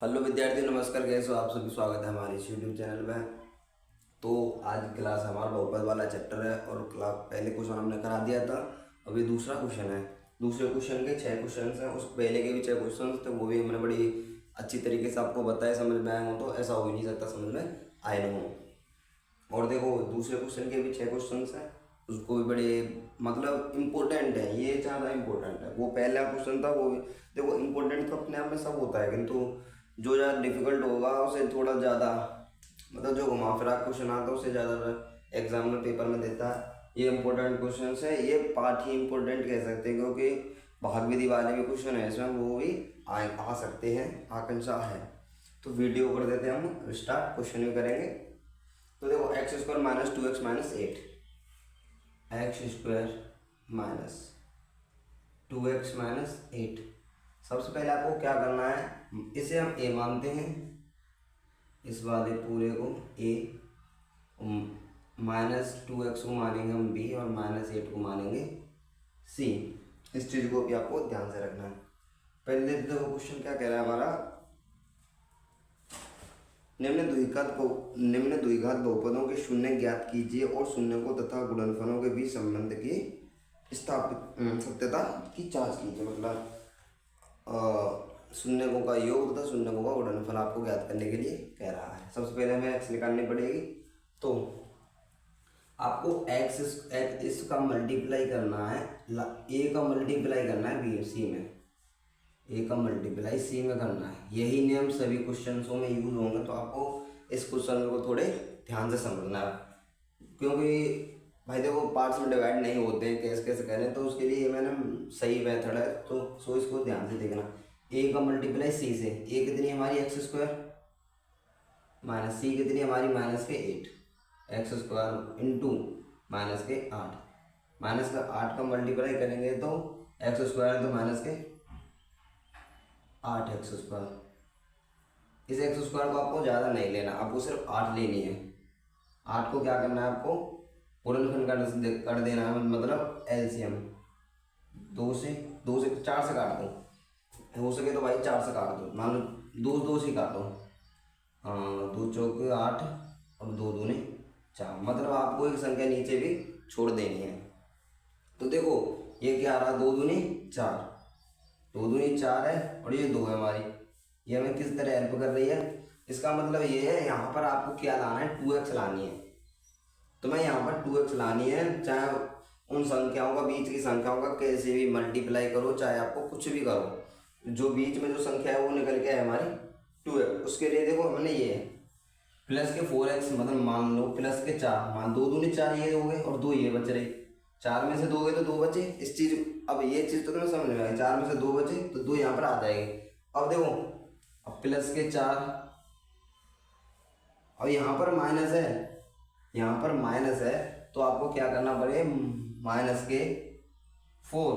Hello विद्यार्थी, नमस्कार। कैसे हो आप सभी? स्वागत है हमारे इस यूट्यूब चैनल में। तो आज की क्लास हमारा बहुपद वाला चैप्टर है और क्लास पहले क्वेश्चन हमने करा दिया था। अभी दूसरा क्वेश्चन है। दूसरे क्वेश्चन के 6 क्वेश्चन हैं, उस पहले के भी 6 क्वेश्चन थे, वो भी हमने बड़ी अच्छी तरीके से आपको बताया। समझ में आए हो तो ऐसा हो ही नहीं सकता समझ में आए ना हो। और देखो, दूसरे क्वेश्चन के भी 6 क्वेश्चन हैं, उसको भी बड़े मतलब इम्पोर्टेंट है। ये ज़्यादा इम्पोर्टेंट है। वो पहला क्वेश्चन था, वो भी देखो इम्पोर्टेंट तो अपने आप में सब होता है, किंतु जो ज़्यादा डिफिकल्ट होगा उसे थोड़ा ज़्यादा मतलब जो घुमा फिरा क्वेश्चन आता है उसे ज़्यादा एग्जाम में पेपर में देता है। ये इम्पोर्टेंट क्वेश्चन है, ये पार्ट ही इम्पोर्टेंट कह सकते हैं, क्योंकि भाग विधि वाले भी क्वेश्चन है इसमें, वो भी आ सकते हैं, आकांक्षा है। तो वीडियो कर देते हैं हम स्टार्ट, क्वेश्चन भी करेंगे। तो देखो, x square minus 2x minus 8, x square minus 2x minus 8। सबसे पहले आपको क्या करना है, इसे हम a मानते हैं, इस वाले पूरे को a, -2x को मानेंगे हम b और -8 को मानेंगे c। इस चीज़ को भी आपको ध्यान से रखना है। पहले देखो क्वेश्चन क्या कह रहा है हमारा, निम्न द्विघात बहुपदों के शून्य ज्ञात कीजिए और शून्य को तथा गुणनफलों के बीच संबंध की स्थापित सत्यता की जांच कीजिए। मतलब शून्यकों का योग तथा शून्यकों का गुणनफल आपको ज्ञात करने के लिए कह रहा है। सबसे पहले हमें एक्स निकालनी पड़ेगी। तो आपको एक्स इसका मल्टीप्लाई करना है, ए का मल्टीप्लाई करना है बी सी में, ए का मल्टीप्लाई सी में करना है। यही नियम सभी क्वेश्चंसों में यूज होंगे, तो आपको इस क्वेश्चन को थोड़े ध्यान से समझना है, क्योंकि भाई देखो पार्ट्स में डिवाइड नहीं होते हैं कैसे कैसे करें, तो उसके लिए मैंने सही मेथड है, तो सो इसको ध्यान से देखना। ए का मल्टीप्लाई सी से, ए कितनी हमारी एक्स स्क्वायर माइनस सी कितनी हमारी माइनस के 8, एक्स स्क्वायर इंटू माइनस के 8, माइनस का 8 का मल्टीप्लाई करेंगे तो एक्स स्क्वायर तो माइनस के 8 एक्स स्क्वायर। इस एक्स स्क्वायर को आपको ज़्यादा नहीं लेना, आपको सिर्फ 8 लेनी है। 8 को क्या करना है आपको पूर्णखंड कर देना है, मतलब एलसीएम। 2 से 4 से काट दो, हो सके तो भाई 4 से काट दो, मान लो 2 से काटो। हाँ, 2 चौके 8 और 2 दूने 4, मतलब आपको एक संख्या नीचे भी छोड़ देनी है। तो देखो ये क्या आ रहा, 2 दूनी 4, 2 दूनी 4 है और ये 2 है हमारी। ये हमें किस तरह हेल्प कर रही है, इसका मतलब ये है यहाँ पर आपको क्या लाना है, 2x लानी है। तो मैं यहाँ पर 2x लानी है, चाहे उन संख्याओं का बीच की संख्याओं का कैसे भी मल्टीप्लाई करो, चाहे आपको कुछ भी करो, जो बीच में जो संख्या है वो निकल के है हमारी 2x। उसके लिए देखो हमने ये प्लस के 4x, मतलब मान लो प्लस के 4, मान 2 दूनी 4 ये हो गए और 2 ये बच रहे, 4 में से 2 गए तो 2 बचे। इस चीज अब ये चीज तो तुम्हें समझ में आई, 4 में से 2 बचे तो 2 यहाँ पर आ जाएंगे। अब देखो, अब प्लस के 4 और यहाँ पर माइनस है, यहाँ पर माइनस है, तो आपको क्या करना पड़ेगा, माइनस के 4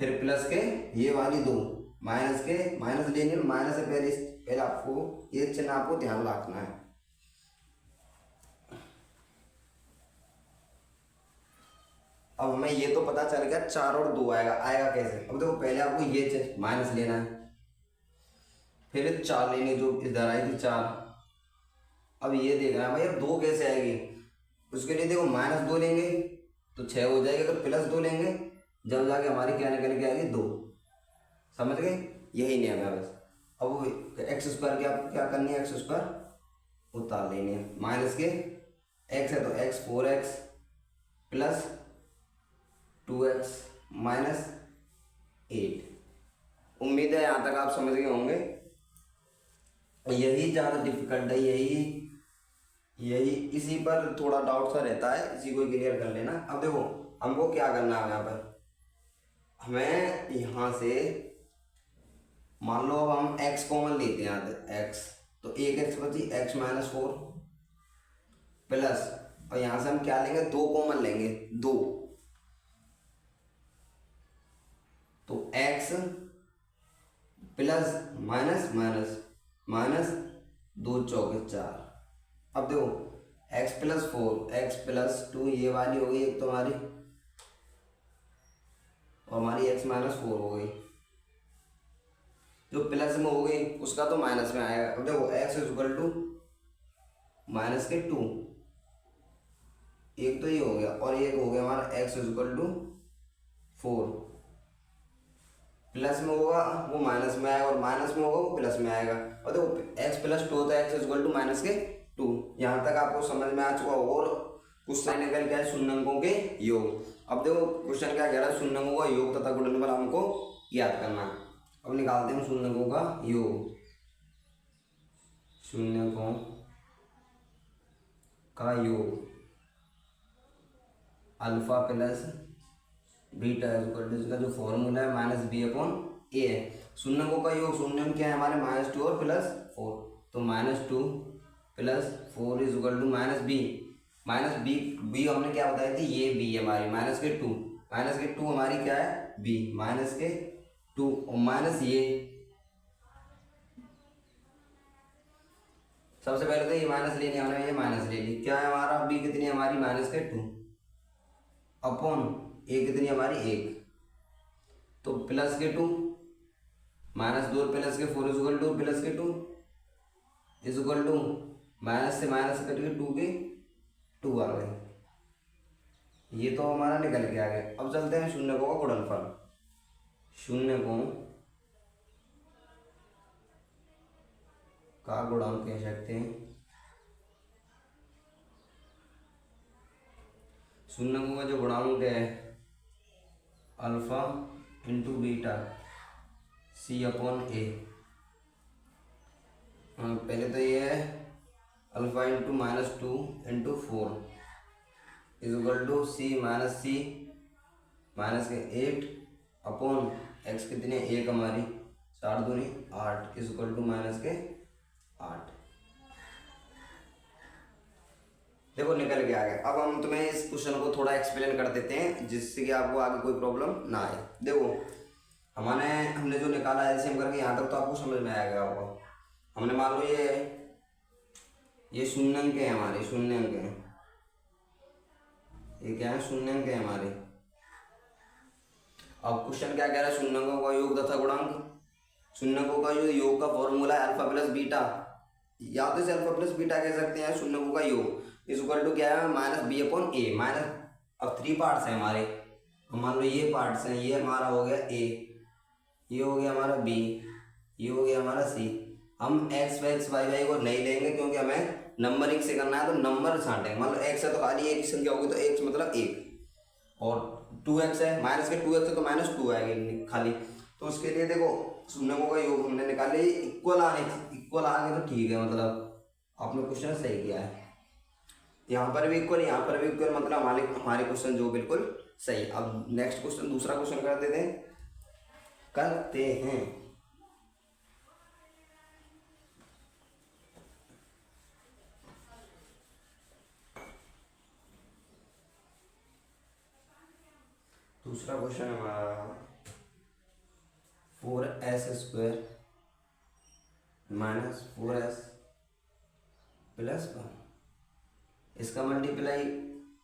फिर प्लस के ये वाली 2, माइनस के माइनस लेनी है, माइनस से पहले आपको ये चिन्ह आपको ध्यान रखना है। अब हमें ये तो पता चल गया 4 और 2 आएगा कैसे। अब देखो पहले आपको ये माइनस लेना है, फिर 4 लेनी जो इधर आई थी 4। अब ये देखना है भाई अब 2 कैसे आएगी, उसके लिए देखो -2 लेंगे तो 6 हो जाएगी, अगर +2 लेंगे जब जाके हमारी क्या निकल के आएगी 2। समझ गए, यही नियम है बस। अब एक्स स्क्वायर की आपको क्या करनी है, एक्स स्क्वायर उतार लेनी है, माइनस के एक्स है तो x 4x plus 2x minus 8। उम्मीद है यहाँ तक आप समझ गए होंगे। यही ज़्यादा डिफिकल्ट है, यही इसी पर थोड़ा डाउट सा रहता है, इसी को क्लियर कर लेना। अब देखो हमको क्या करना है, यहाँ पर हमें यहाँ से मान लो अब हम x कॉमन लेते हैं, यहाँ पे x, तो एक x बची x -4 प्लस, और यहाँ से हम क्या लेंगे 2 कॉमन लेंगे 2, तो x plus minus minus minus 2 चौके 4। अब देखो x + 4 x + 2 ये वाली हो गई एक तो हमारी, और हमारी x -4 हो गई। जो प्लस में हो गई उसका तो माइनस में आएगा। अब देखो x is equal to minus के 2, एक तो ये हो गया और एक हो गया हमारा x is equal to 4। Plus में होगा वो माइनस में आएगा और माइनस में होगा वो प्लस में आएगा। और देखो एक्स प्लस 2 होता है, x is equal to minus के 2। यहाँ तक आपको समझ में आ चुका होगा। और कुछ साइन निकल गया है शून्यंकों के योग। अब देखो क्वेश्चन क्या कह रहा है, शून्यंकों का योग तथा गुणनफल हमको ज्ञात करना है। अब निकालते हैं शून्यंकों का योग। शून्यंकों का योग alpha plus beta equal to, इसका जो फॉर्मूला है माइनस बी अपॉन ए है। शून्यंकों का योग, शून्यंक क्या है हमारे -2 और +4, तो -2 + 4 is equal to -b। Minus b हमने क्या बताई थी, ये बी हमारी -2 हमारी क्या है बी -2 और माइनस ये, सबसे पहले तो ये माइनस लेनी, हमने ये माइनस ले ली। क्या है हमारा बी कितनी हमारी -2 अपॉन ए कितनी हमारी 1, तो +2 -2 + 4 is equal to +2 is equal to minus से माइनस कट के 2 के 2 आ गए। ये तो हमारा निकल के आ गया। अब चलते हैं शून्यकों का गुणनफल। शून्यकों का गुणांक कह सकते हैं। शून्यकों का जो गुणांक है alpha into beta c upon a. पहले तो ये है alpha into -2 into 4 is equal to c minus के 8 अपॉन एक्स कितने 1 हमारी 4 दूनी 8 इज इक्वल टू -8। देखो निकल के आ गया। अब हम तुम्हें इस क्वेश्चन को थोड़ा एक्सप्लेन कर देते हैं जिससे कि आपको आगे कोई प्रॉब्लम ना आए। देखो हमने जो निकाला है ऐसे हम करके यहाँ तक तो आपको समझ में आएगा। आपको हमने मान लो ये शून्यंक है हमारे, शून्यंक है, ये क्या है शून्यंक है हमारे। अब क्वेश्चन क्या कह रहा है, शून्यंकों का योग तथा गुणांक। शून्यंकों का जो योग का फॉर्मूला है अल्फा प्लस बीटा, या तो इसे अल्फा प्लस बीटा कह सकते हैं। शून्यंकों का योग इज इक्वल टू क्या है -b अपॉन ए माइनस। अब 3 पार्ट्स हैं हमारे, मान लो ये पार्ट्स हैं, ये हमारा हो गया ए, ये हो गया हमारा बी, ये हो गया हमारा सी। हम एक्स वाई को नहीं लेंगे क्योंकि हमें नंबरिंग से करना है, तो नंबर छांटेंगे। मान लो एक्स है तो खाली एक संख्या होगी, तो एक्स मतलब 1, और 2x है माइनस के 2x है तो -2 आएगी खाली। तो उसके लिए देखो शून्यकों का योग हमने निकाले, इक्वल आ गए तो ठीक है, मतलब आपने क्वेश्चन सही किया है। यहाँ पर भी इक्वल, यहाँ पर भी इक्वल, मतलब हमारे क्वेश्चन जो बिल्कुल सही। अब नेक्स्ट क्वेश्चन, दूसरा क्वेश्चन करते हैं। दूसरा क्वेश्चन हमारा 4s² माइनस 4s प्लस 1, इसका मल्टीप्लाई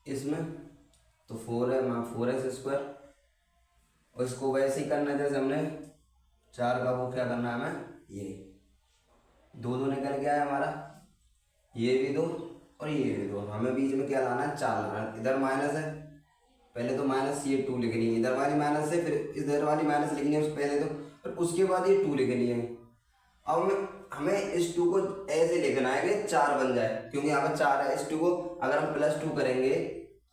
इसमें, तो 4 है 4s², और इसको वैसे ही करना है जैसे हमने 4 का वो क्या करना है हमें, ये 2 निकल गया है हमारा, ये भी 2 और ये भी 2। हमें बीच में क्या लाना है 4 लाना है। इधर माइनस है, पहले तो माइनस ये 2 लिखनी है, इधर वाली माइनस है, फिर इधर वाली माइनस लिखनी है उससे पहले तो, फिर उसके बाद ये 2 लिखनी है। अब हमें इस 2 को ऐसे लिखना है कि 4 बन जाए, क्योंकि यहाँ पर 4 है। इस 2 को अगर हम +2 करेंगे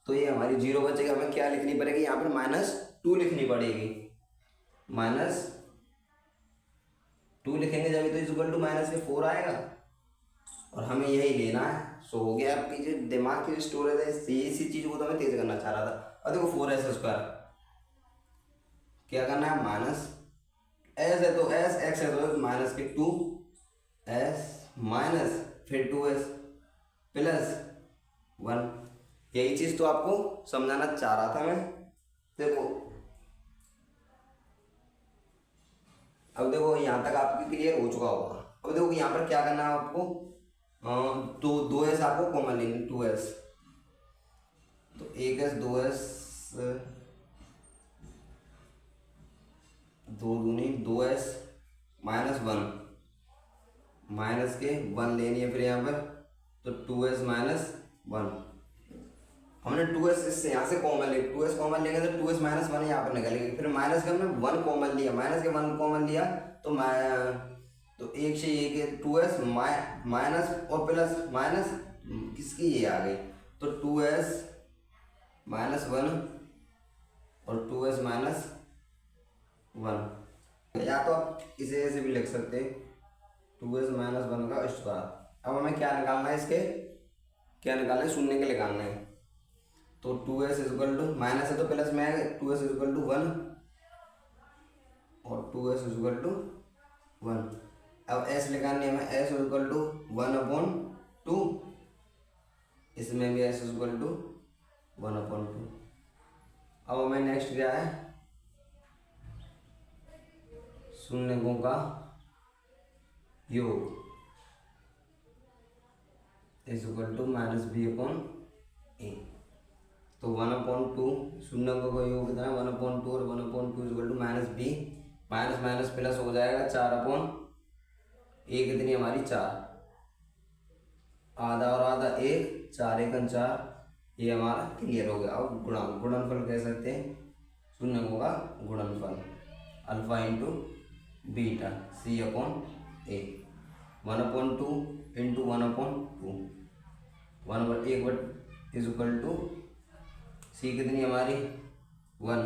तो ये हमारी 0 बचेगी। हमें क्या लिखनी पड़ेगी यहाँ पर -2 लिखनी पड़ेगी, -2 लिखेंगे जब तो इक्वल टू -4 आएगा, और हमें यही लेना है। सो हो गया। आपकी जो दिमाग की स्टोरेज है इसी चीज़ को तो मैं तेज करना चाह रहा था। और देखो 4s² क्या करना है, माइनस एस है तो एस, एक्स है तो -2s माइनस फिर 2s प्लस 1। यही चीज़ तो आपको समझाना चाह रहा था मैं। देखो अब देखो यहाँ तक आपकी क्लियर हो चुका होगा। अब देखो यहाँ पर क्या करना है आपको, तो 2s आपको कॉमन लेंगे, 2s, तो 1s 2s 2 दूनी 2s -1, माइनस के 1 लेनी है फिर यहाँ पर, तो 2s - 1। हमने 2s इससे यहाँ से कॉमन ले, 2s कॉमन लेंगे तो 2s - 1 यहाँ पर निकलेगी। फिर माइनस के हमने 1 कॉमन लिया, माइनस के 1 कॉमन लिया तो एक से एक 2s माइनस और प्लस माइनस किसकी ये आ गई, तो 2s - 1 और 2s - 1, या तो आप इसे ऐसे भी लिख सकते हैं 2s - 1 का स्क्वायर। अब हमें क्या निकालना है, इसके क्या निकालना है, शून्य के निकालना है। तो 2s = माइनस है तो प्लस में आएगा, 2s = 1 और 2s = 1। अब s निकालनी है हमें, s = 1/2, इसमें भी s = 1/2। अब हमें नेक्स्ट क्या है, शून्यों का योग (-b/a). तो 1/2 शून्यों का योग कितना है, 1/2 और 1/2 -b, माइनस माइनस प्लस हो जाएगा 4/a, कितनी हमारी 4, आधा और आधा 1, 4 × 4, ये हमारा क्लियर हो गया। अब गुणनफल कह सकते हैं, शून्यों का गुणनफल अल्फा × बीटा c/a, 1/2 × 1/2, 1/1 c कितनी हमारी 1,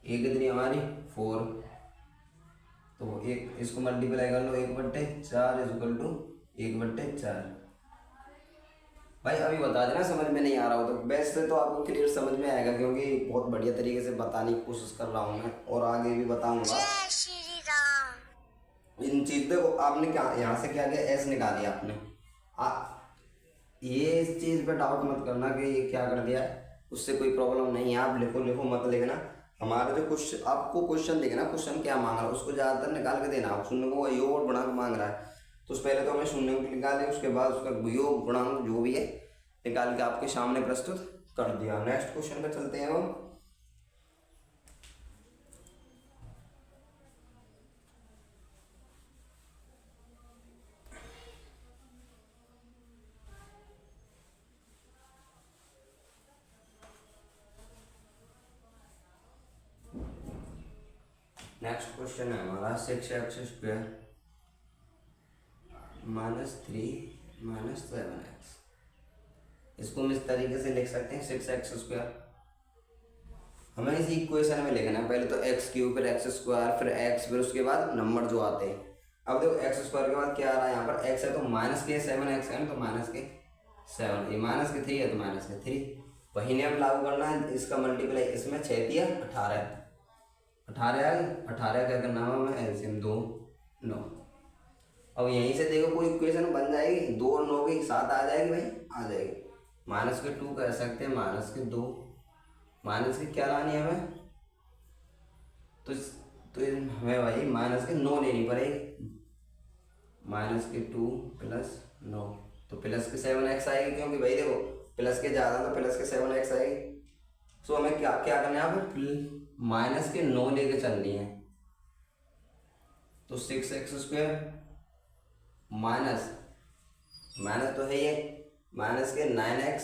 a कितनी हमारी 4, तो एक इसको मल्टीप्लाई कर लो, 1/4 = 1/4। भाई अभी बता देना समझ में नहीं आ रहा हो तो, वैसे तो आपको क्लियर समझ में आएगा क्योंकि बहुत बढ़िया तरीके से बताने की कोशिश कर रहा हूँ मैं, और आगे भी बताऊंगा। इन चीज़ों को आपने क्या यहाँ से क्या किया, एस निकाली आपने। ये इस चीज़ पे डाउट मत करना कि ये क्या कर दिया, उससे कोई प्रॉब्लम नहीं है। आप लिखो मत लिखना, हमारा जो क्वेश्चन आपको क्वेश्चन देगा ना, क्वेश्चन क्या मांग रहा है उसको ज़्यादातर निकाल के देना। शून्य को योग और गुणांक मांग रहा है तो पहले तो हमें शून्य को निकाले, उसके बाद उसका योग गुणांक जो भी है निकाल के आपके सामने प्रस्तुत कर दिया। नेक्स्ट क्वेश्चन पे चलते हैं हम। नेक्स्ट क्वेश्चन है हमारा 6x² - 3 - 7x। इसको हम इस तरीके से लिख सकते हैं 6x²। हमें इसी इक्वेशन में लिखना है, पहले तो x³ फिर x² फिर x फिर उसके बाद नंबर जो आते हैं। अब देखो x² के बाद क्या आ रहा है, यहाँ पर x है तो -7x है, तो -7, ये -3 है तो -3, वही ने अब लागू करना है। इसका मल्टीप्लाई इसमें 6 × 18, 18 क्या करना है हमें, एलसीएम 2 9। अब यहीं से देखो कोई इक्वेशन बन जाएगी, 2 और 9 की 7 आ जाएगी भाई, आ जाएगी। -2 कर सकते हैं, -2, माइनस की क्या लानी है हमें, तो हमें भाई -9 लेनी पड़ेगी, -2 + 9, तो प्लस के 7x आएगी, क्योंकि भाई देखो प्लस के ज़्यादा तो प्लस के 7x आएगी। सो हमें क्या क्या करना है यहाँ पर, -9 लेके चलनी है। तो 6x² माइनस तो है ये, -9x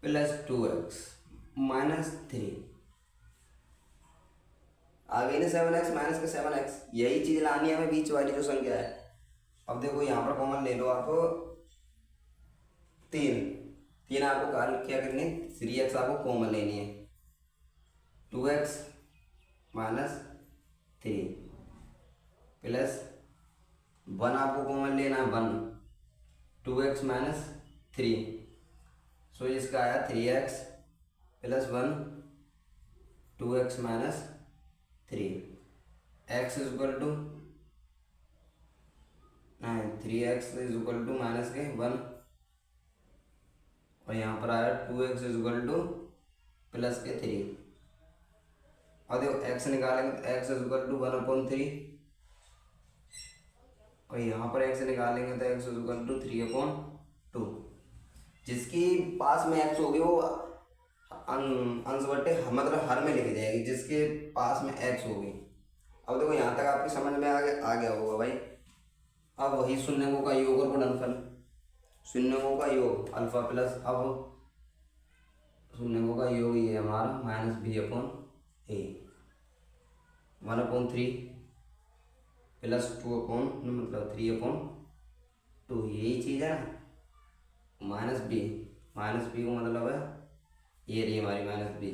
+ 2x -3, आ गई ना 7x, -7x, यही चीज़ लानी है हमें, बीच वाली जो संख्या है। अब देखो यहाँ पर कॉमन ले लो आप, 3 आपको क्या करनी है, 3x आपको कॉमन लेनी है, 2x - 3 प्लस 1 आपको कॉमन लेना है, 1, 2x - 3, सो इसका आया 3x + 1 2x - 3, x = 3x = -1, और यहाँ पर आया 2x = +3। और देखो x निकालेंगे तो x = 1/3, और यहाँ पर x निकालेंगे तो x = 3/2। जिसकी पास में x होगी वो अंश बटे मतलब हर में लिखी जाएगी जिसके पास में x होगी। अब देखो यहाँ तक आपकी समझ में आ गया होगा भाई। अब वही शून्यकों का योग और गुणनफल, शून्यकों का योग अल्फा प्लस, अब शून्यकों का योग ये हमारा माइनस बी अपॉन ए, 1/3 प्लस 2 मतलब 3/2, यही चीज़ है ना। माइनस बी को मतलब है ये रही हमारी माइनस बी,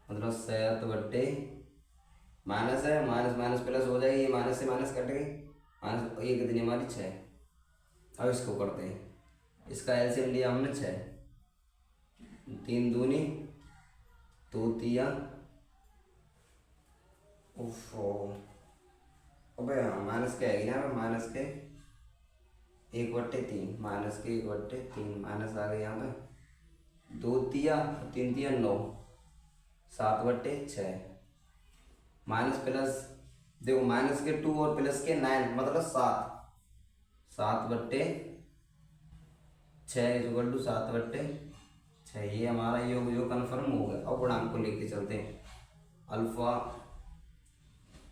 मतलब 7 माइनस है, माइनस माइनस प्लस हो जाएगी, ये माइनस से माइनस कट गई, माइनस ये कितनी हमारी 6। अब इसको करते हैं, इसका एलसीएम लिया हमने 6, 3 दूनी 2 तिया, अबे हाँ माइनस के आएगी ना, माइनस के 1/3, माइनस के 1/3 माइनस आ गई यहाँ पे, 2 तिया 3 तिया 9, 7/6 माइनस प्लस, देखो माइनस के 2 और प्लस के 9 मतलब 7/6 7/6, ये हमारा योग जो कन्फर्म हो गया। अब गुणांक को लेके चलते हैं, alpha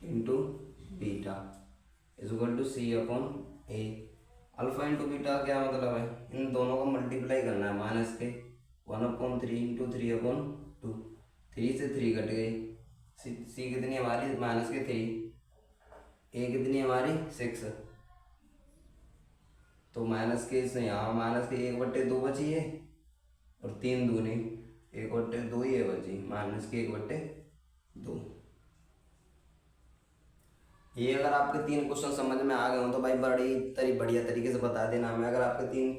into beta is equal to c upon a. Alpha into beta क्या मतलब है, इन दोनों को मल्टीप्लाई करना है, माइनस के 1/3 इंटू 3/2, 3 से 3 कट गई, सी कितनी हमारी माइनस के 3, ए कितनी हमारी 6, तो माइनस के से यहाँ माइनस के 1/2 बची है, और 3 दूनी 1/2 ये बची, माइनस के 1/2। ये अगर आपके 3 क्वेश्चन समझ में आ गए हो तो भाई बढ़िया तरीके से बता देना हमें। अगर आपके 3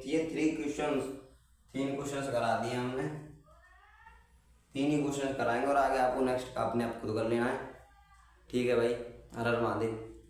क्वेश्चंस करा दिए हमने, 3 ही क्वेश्चन कराएंगे और आगे आपको नेक्स्ट अपने आप खुद कर लेना है। ठीक है भाई, हर हर महादेव।